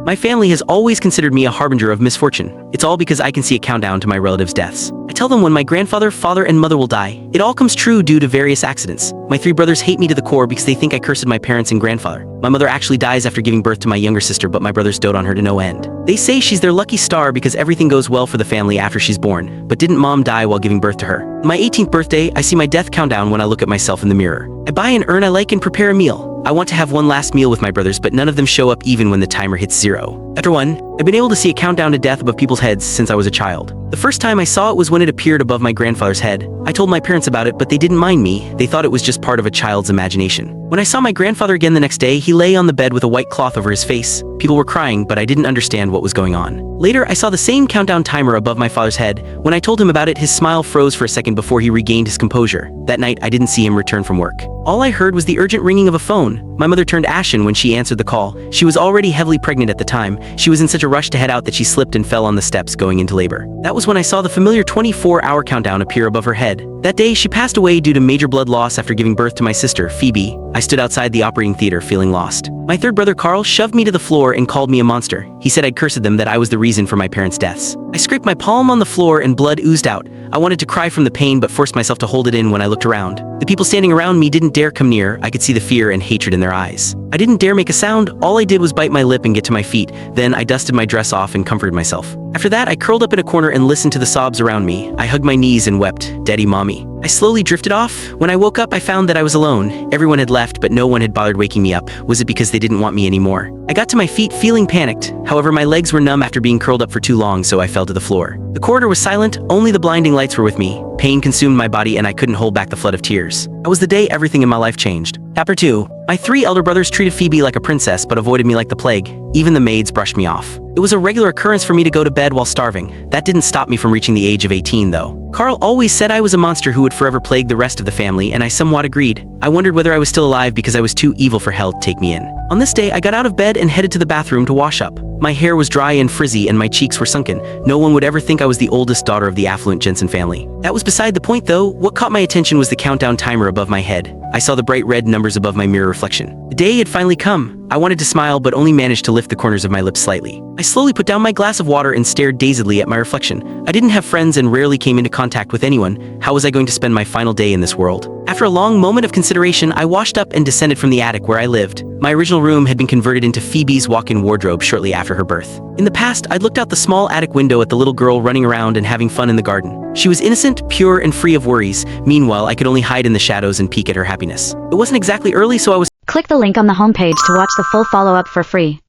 My family has always considered me a harbinger of misfortune. It's all because I can see a countdown to my relatives' deaths. I tell them when my grandfather, father, and mother will die. It all comes true due to various accidents. My 3 brothers hate me to the core because they think I cursed my parents and grandfather. My mother actually dies after giving birth to my younger sister, but my brothers dote on her to no end. They say she's their lucky star because everything goes well for the family after she's born. But didn't mom die while giving birth to her? On my 18th birthday, I see my death countdown when I look at myself in the mirror. I buy an urn I like and prepare a meal. I want to have one last meal with my brothers, but none of them show up even when the timer hits 0. After 1, I've been able to see a countdown to death above people's heads since I was a child. The first time I saw it was when it appeared above my grandfather's head. I told my parents about it, but they didn't mind me. They thought it was just part of a child's imagination. When I saw my grandfather again the next day, he lay on the bed with a white cloth over his face. People were crying, but I didn't understand what was going on. Later, I saw the same countdown timer above my father's head. When I told him about it, his smile froze for a second before he regained his composure. That night, I didn't see him return from work. All I heard was the urgent ringing of a phone. My mother turned ashen when she answered the call. She was already heavily pregnant at the time. She was in such a rush to head out that she slipped and fell on the steps going into labor. That was when I saw the familiar 24-hour countdown appear above her head. That day, she passed away due to major blood loss after giving birth to my sister, Phoebe. I stood outside the operating theater feeling lost. My 3rd brother, Carl, shoved me to the floor and called me a monster. He said I'd cursed them, that I was the reason for my parents' deaths. I scraped my palm on the floor and blood oozed out. I wanted to cry from the pain but forced myself to hold it in when I looked around. The people standing around me didn't dare come near. I could see the fear and hatred in their eyes. I didn't dare make a sound. All I did was bite my lip and get to my feet. Then I dusted my dress off and comforted myself. After that, I curled up in a corner and listened to the sobs around me. I hugged my knees and wept, "Daddy, Mommy." I slowly drifted off. When I woke up, I found that I was alone. Everyone had left, but no one had bothered waking me up. Was it because they didn't want me anymore? I got to my feet feeling panicked. However, my legs were numb after being curled up for too long, so I fell to the floor. The corridor was silent. Only the blinding lights were with me. Pain consumed my body and I couldn't hold back the flood of tears. That was the day everything in my life changed. Chapter 2. My 3 elder brothers treated Phoebe like a princess but avoided me like the plague. Even the maids brushed me off. It was a regular occurrence for me to go to bed while starving. That didn't stop me from reaching the age of 18 though. Carl always said I was a monster who would forever plague the rest of the family, and I somewhat agreed. I wondered whether I was still alive because I was too evil for hell to take me in. On this day, I got out of bed and headed to the bathroom to wash up. My hair was dry and frizzy and my cheeks were sunken. No one would ever think I was the oldest daughter of the affluent Jensen family. That was beside the point though. What caught my attention was the countdown timer above my head. I saw the bright red numbers above my mirror reflection. The day had finally come. I wanted to smile but only managed to lift the corners of my lips slightly. I slowly put down my glass of water and stared dazedly at my reflection. I didn't have friends and rarely came into contact with anyone. How was I going to spend my final day in this world? After a long moment of consideration, I washed up and descended from the attic where I lived. My original room had been converted into Phoebe's walk-in wardrobe shortly after her birth. In the past, I'd looked out the small attic window at the little girl running around and having fun in the garden. She was innocent, pure, and free of worries. Meanwhile, I could only hide in the shadows and peek at her happiness. It wasn't exactly early, so I was Click the link on the homepage to watch the full follow-up for free.